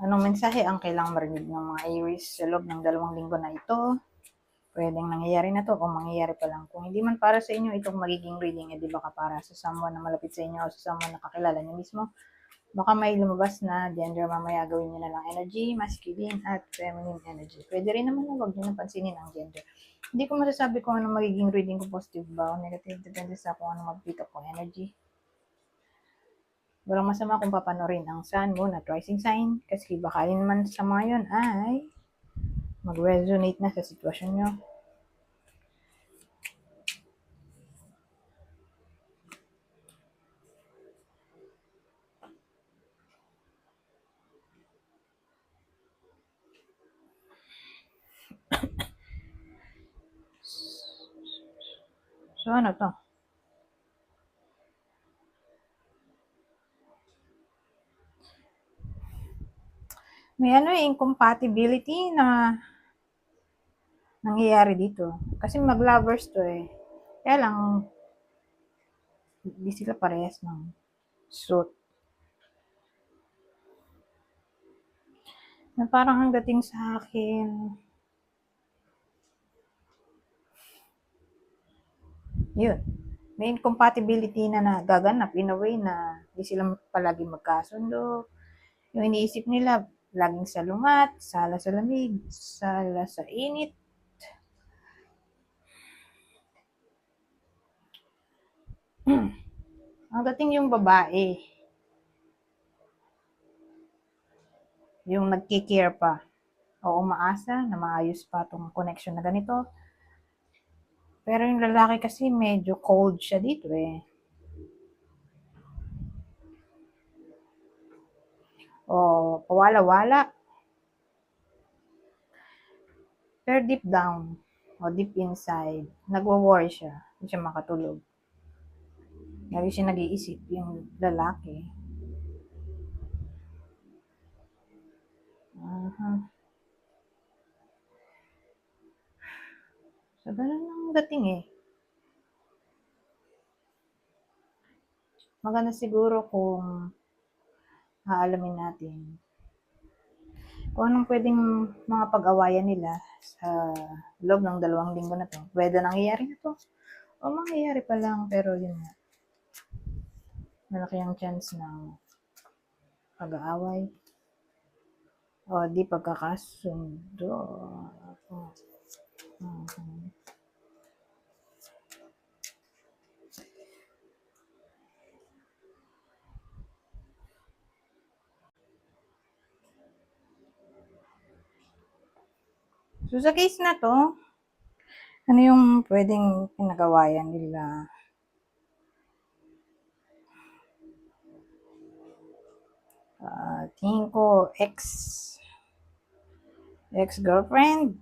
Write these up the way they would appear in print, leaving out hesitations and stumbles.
Anong mensahe ang kailangang marinig ng mga Aries sa loob ng 2 linggo na ito? Pwedeng nangyayari na to o mangyayari pa lang. Kung hindi man para sa inyo itong magiging reading, di baka para sa someone na malapit sa inyo o sa someone na kakilala niyo mismo. Baka may lumabas na gender, mamaya gawin niyo na lang energy, masculine at feminine energy. Pwede rin naman na huwag niyo nang pansinin ang gender. Hindi ko masasabi kung ano magiging reading ko, positive ba o negative, depende sa kung ano mag-pick up kong energy. Walang masama kung papanorin ang sun, moon at rising sign kasi baka naman sa mga yun ay mag-resonate na sa sitwasyon nyo. So ano to? May incompatibility na nangyayari dito. Kasi mag-lovers to eh. Kaya lang, hindi sila parehas ng suit. Na parang ang dating sa akin, yun. May incompatibility na nagaganap in a way na hindi sila palagi magkasundo. Yung iniisip nila, laging salungat, sala sa lamig, sala sa init. Ang dating yung babae, yung nagkikare pa, o umaasa na maayos pa itong connection na ganito. Pero yung lalaki kasi medyo cold siya dito eh. O pawala-wala. Pero deep down, o deep inside, nagwo-worry siya. Hindi siya makatulog. Lagi siya nag-iisip, yung lalaki. So, ganun ang dating eh. Maganda siguro kung aalamin natin kung anong pwedeng mga pag-awayan nila sa loob ng 2 linggo na to. Pwede nangyayari na to. O mangyayari pa lang, pero yun nga. Malaki ang chance ng pag-aaway. O di pagkakasundo. So sa case na to, ano yung pwedeng pinag-awayan nila? Tingin ko ex-girlfriend,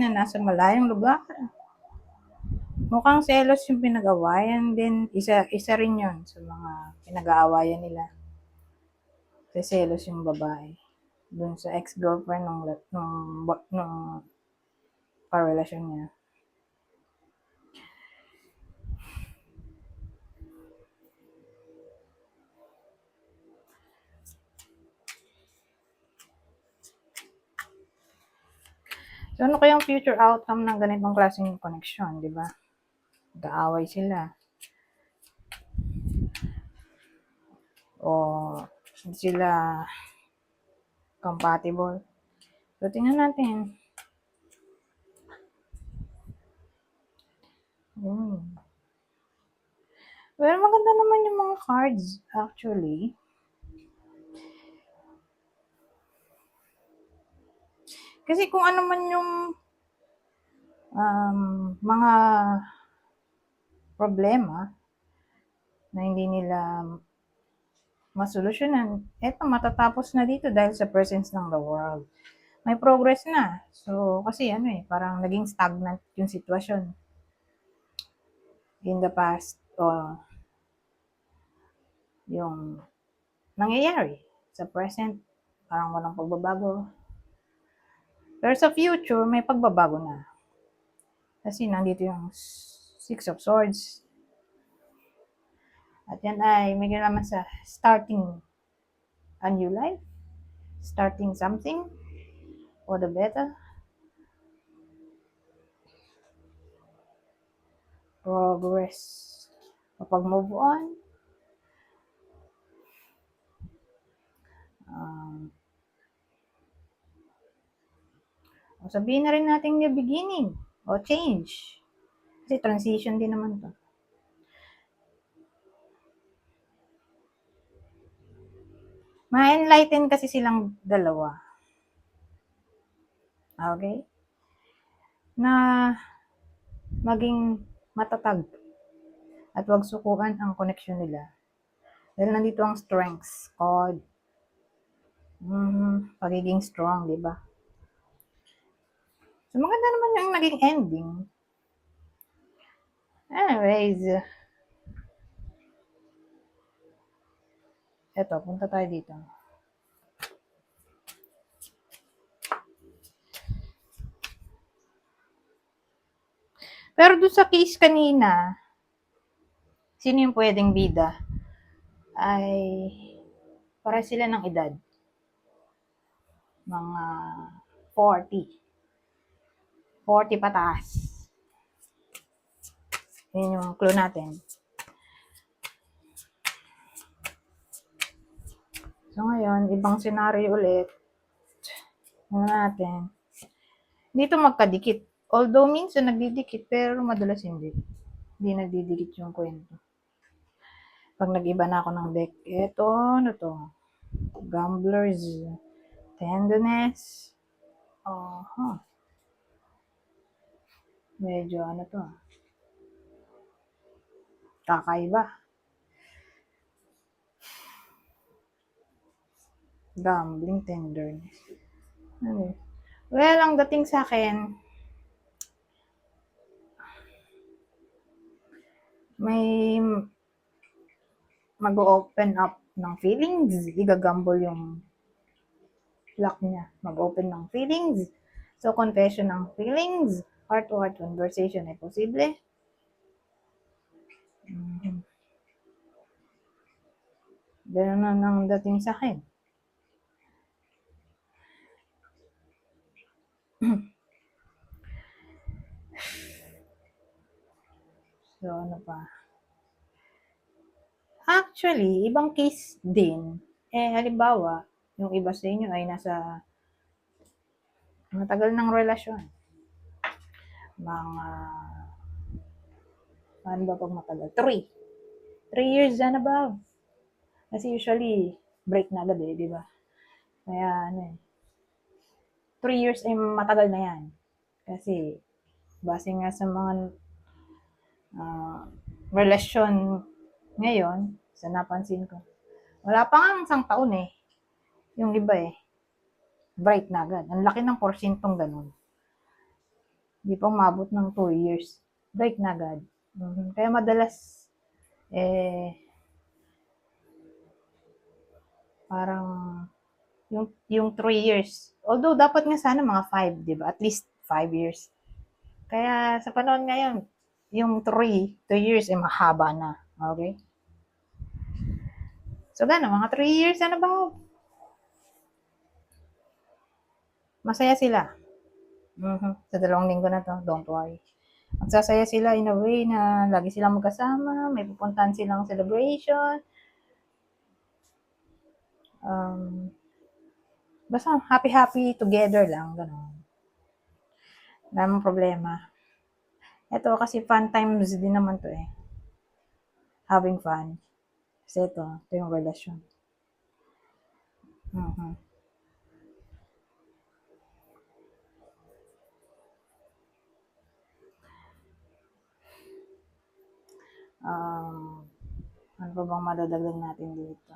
na nasa malayong lugar. Mukhang selos yung pinag-awayan din. Isa rin yun sa mga pinag-aawayan nila. Kasi selos yung babae dun sa ex-girlfriend nung karelasyon niya. So, ano kayang future outcome ng ganitong klaseng connection, di ba? Nag-aaway sila. O hindi sila compatible. So, tingnan natin. Well, maganda naman yung mga cards, actually. Kasi kung ano man yung mga problema na hindi nila masolusyonan, eto matatapos na dito dahil sa presence ng the world. May progress na. So, kasi parang naging stagnant yung sitwasyon in the past o yung nangyayari sa present, parang walang pagbabago. Pero sa future, may pagbabago na. Kasi nandito yung Six of Swords. At yan ay may kinalaman sa starting a new life, starting something for the better, progress, kapag move on, o sabihin na rin natin new beginning o change. Kasi transition din naman to. Ma-enlighten kasi silang dalawa. Okay? Na maging matatag at wag sukuan ang connection nila. Dahil nandito ang strengths, called pagiging strong, di ba? So, maganda naman yung naging ending. Anyways, eto, punta tayo dito. Pero dun sa case kanina, sino yung pwedeng bida? Ay, para sila ng edad. Mga 40. 40 pataas. Yun yung clue natin. So ngayon, ibang scenario ulit. Ano natin. Dito magkadikit. Although minsan nagdidikit, pero madalas hindi. Hindi nagdidikit yung kwento. Pag nag-iba na ako ng deck, eto, ano to? Gamblers. Tenderness. Medyo ano to. Kakaiba. Gambling, tenderness. Ano? Well, ang dating sa akin, may mag-open up ng feelings. Igagamble yung luck niya. Mag-open ng feelings. So, confession ng feelings. Heart-to-heart conversation ay posible. Ganun na nang dating sa akin. So, ano pa? Actually, ibang case din. Halimbawa, yung iba sa inyo ay nasa matagal ng relasyon. Mga, ano ba pag matagal? 3 years and above. Kasi usually, break na agad di ba? Kaya, 3 years ay matagal na yan. Kasi, base nga sa mga relasyon ngayon, sa napansin ko, wala pa nga isang taon yung iba break na agad. Ang laki ng porsyentong ganun. Hindi pa umabot ng 2 years. Break na agad. Kaya madalas, parang, yung 3 years. Although, dapat nga sana mga 5, di ba? At least 5 years. Kaya, sa panahon ngayon, yung 2 years mahaba na. Okay? So, gano'n, mga 3 years and above. Masaya sila. Sa 2 linggo na to, don't worry. Magsasaya sila in a way na lagi silang magkasama, may pupuntahan silang celebration. Basta happy together lang, gano'n. Wala namang problema. Ito kasi fun times din naman to Having fun. Kasi ito yung relasyon. Ano pa bang madadagdag natin dito?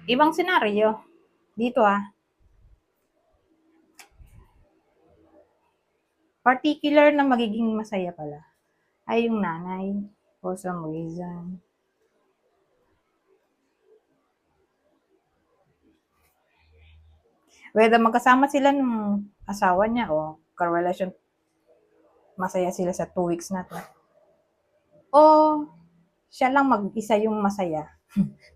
Ibang senaryo. Dito particular na magiging masaya pala ay yung nanay for some reason. Whether magkasama sila ng asawa niya o karelasyon, masaya sila sa 2 weeks na to. O siya lang mag-isa yung masaya.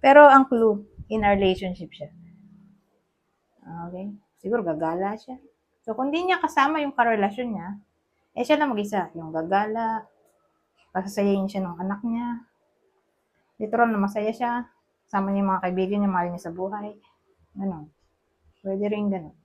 Pero ang clue, in a relationship siya. Okay? Siguro gagala siya. So, kung di niya kasama yung karelasyon niya, siya lang mag-isa. Yung gagala, pasasayahin siya ng anak niya. Literal na masaya siya. Kasama niya yung mga kaibigan niya, mahal niya sa buhay. Ganon. Pwede rin ganon.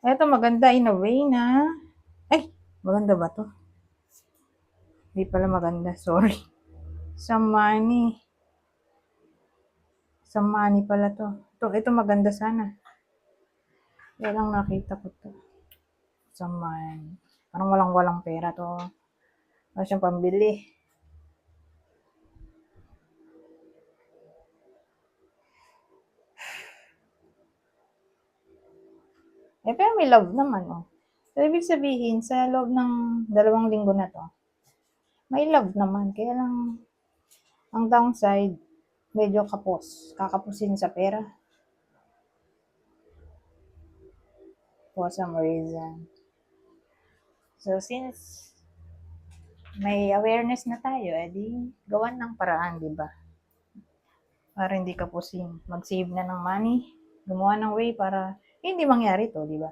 Ito maganda in a way na, ay, maganda ba to? Hindi pala maganda, sorry. Sa money. Sa money pala to. Ito maganda sana. Kaya lang nakita ko to. Sa money. Parang walang-walang pera to. Wala siyang pambili. Pero may love naman, oh. So, ibig sabihin, sa loob ng 2 linggo na to, may love naman. Kaya lang, ang downside, medyo kakapusin sa pera. For some reason. So, since may awareness na tayo, edi gawan ng paraan, di ba? Para hindi kapusin. Mag-save na ng money, gumawa ng way para hindi mangyari to, di ba?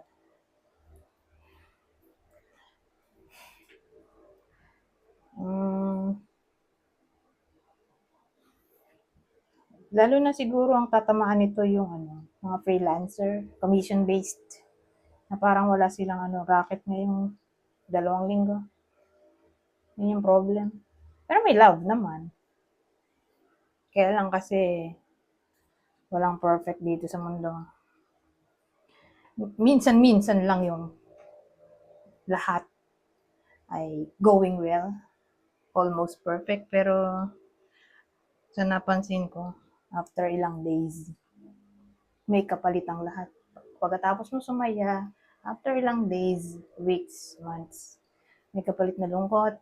Lalo na siguro ang tatamaan nito yung mga freelancer, commission-based, na parang wala silang racket ngayong 2 linggo. Yun yung problem. Pero may love naman. Kaya lang kasi walang perfect dito sa mundo. Minsan-minsan lang yung lahat ay going well. Almost perfect. Pero sa napansin ko, after ilang days, may kapalit ang lahat. Pagkatapos mo sumaya, after ilang days, weeks, months, may kapalit na lungkot.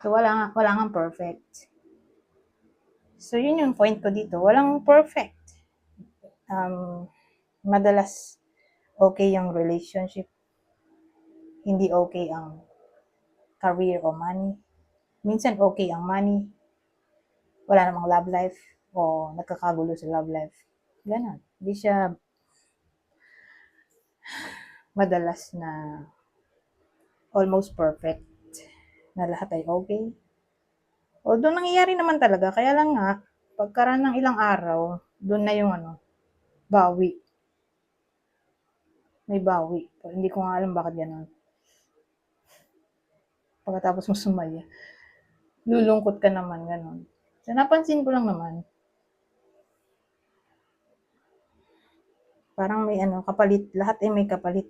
So, wala nga perfect. So, yun yung point ko dito. Walang perfect. Madalas, okay yung relationship. Hindi okay ang career o money. Minsan, okay ang money. Wala namang love life. O nagkakagulo sa love life. Ganon. Hindi siya madalas na almost perfect. Na lahat ay okay. Although nangyayari naman talaga, kaya lang nga, pagkaraan ng ilang araw, doon na yung bawi. May bawi. Hindi ko nga alam bakit gano'n. Pagkatapos mo sumaya, lulungkot ka naman, gano'n. So, napansin ko lang naman, parang may kapalit. Lahat ay may kapalit.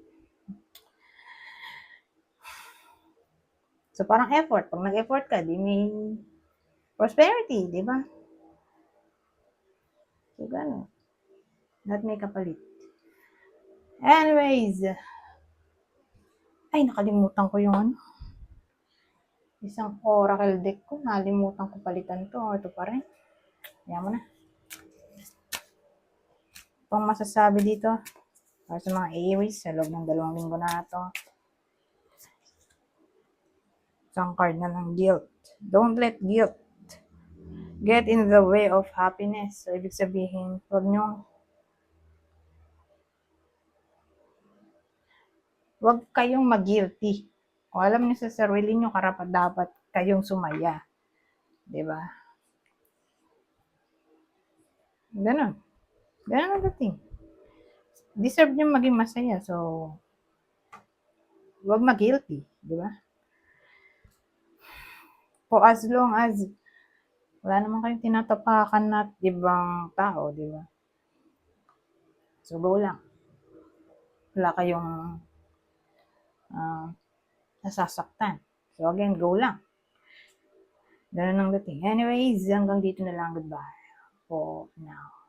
So, parang effort. Pag nag-effort ka, di may prosperity, di ba? So, gano'n. Lahat may kapalit. Anyways, ay, nakalimutan ko yung isang oracle deck ko. Nalimutan ko palitan to. Ito pa rin. Kaya mo na. Pang masasabi dito para sa mga Aries sa loob ng 2 linggo na ito. Isang card na ng guilt. Don't let guilt get in the way of happiness. So, ibig sabihin, huwag kayong mag-guilty. Kung alam niyo sa sarili niyo, karapat-dapat kayong sumaya. Diba? Ganon. Ganon ang dating. Deserve niyo maging masaya. So, huwag mag-guilty. Diba? For as long as wala naman kayong tinatapakan na ibang tao, diba? So, go lang. Wala kayong nasasaktan. So, again, go lang. Ganun ang dating. Anyways, hanggang dito na lang. Goodbye for now.